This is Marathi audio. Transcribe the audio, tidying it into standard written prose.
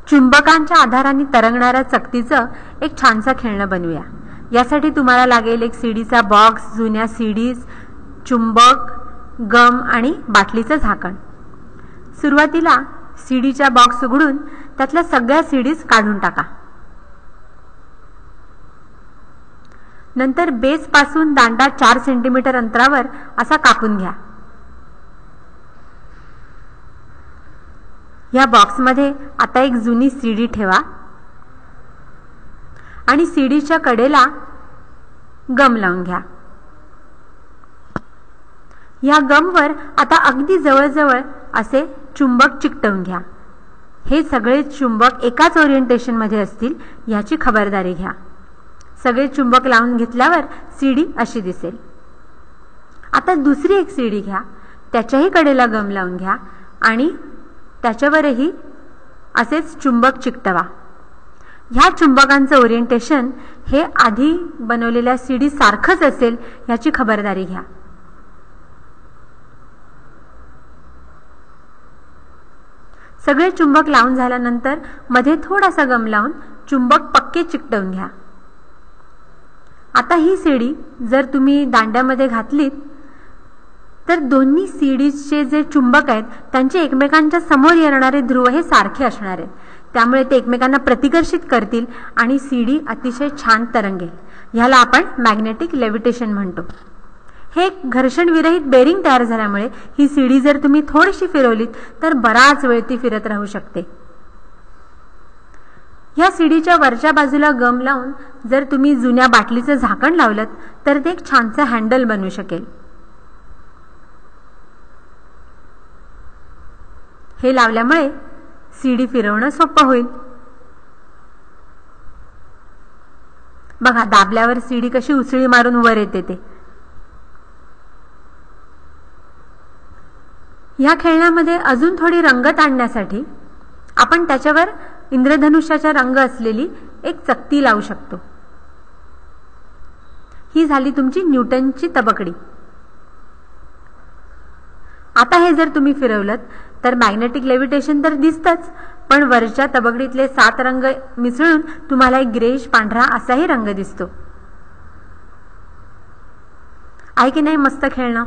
चुंबकांच्या आधाराने तरंगणाऱ्या चकतीचं एक छानसा खेळणं बनवूया। यासाठी तुम्हाला लागेल एक सीडीचा बॉक्स, जुन्या सीडीज, चुंबक, गम आणि बाटलीचं झाकण। सुरुवातीला सीडीचा बॉक्स उघडून त्यातल्या सगळ्या सीडीज काढून टाका। नंतर बेस पासून दांडा 4 सेंटीमीटर अंतरावर असा कापून घ्या। या बॉक्समध्ये आता एक जुनी सीडी ठेवा आणि सीडीच्या कडेला गम लावून घ्या। या गमवर आता अगदी जवळ असे चुंबक चिकटवून घ्या। हे सगळे चुंबक एकाच ओरिएंटेशन मध्ये असतील याची खबरदारी घ्या। सगळे चुंबक लावून घेतल्यावर सीडी अशी दिसेल। आता दुसरी एक सीडी घ्या, त्याच्याही कडेला गम लावून घ्या आणि त्याच्यावरही असेच चुंबक चिकटवा। ह्या चुंबकांचं ओरिएंटेशन हे आधी बनवलेल्या सीडी सारखंच असेल याची खबरदारी घ्या। सगळे चुंबक लावून झाल्यानंतर मध्ये थोडासा गम लावून चुंबक पक्के चिकटवून घ्या। आता ही सीडी जर तुम्ही दांड्यामध्ये घातलीत तर दोन्ही सीडीचे जे चुंबक आहेत त्यांचे एकमेकांच्या समोर येणारे ध्रुव हे सारखे असणार आहेत, त्यामुळे ते एकमेकांना प्रतिकर्षित करतील आणि सीडी अतिशय छान तरंगेल। ह्याला आपण मॅग्नेटिक लेव्हिटेशन म्हणतो। हे एक घर्षण विरहित बेरिंग तयार झाल्यामुळे ही सीडी जर तुम्ही थोडीशी फिरवलीत तर बराच वेळ ती फिरत राहू शकते। या सीडीच्या वरच्या बाजूला गम लावून जर तुम्ही जुन्या बाटलीचं झाकण लावलं तर ते एक छानसं हँडल बनू शकेल। हे लावल्यामुळे सीडी फिरवणं सोपं होईल। बघा, दाबल्यावर सीडी कशी उसळी मारून वर येते ते। या खेळण्यामध्ये अजून थोडी रंगत आणण्यासाठी आपण त्याच्यावर इंद्रधनुष्याचा रंग असलेली एक चकती लावू शकतो। ही झाली तुमची न्यूटनची तबकडी। आता हे जर तुम्ही फिरवलं तर मॅग्नेटिक लेव्हिटेशन तर दिसतच, पण वरच्या तबकडीतले 7 रंग मिसळून तुम्हाला एक ग्रेश पांढरा असाही रंग दिसतो। आहे की नाही मस्त खेळणं?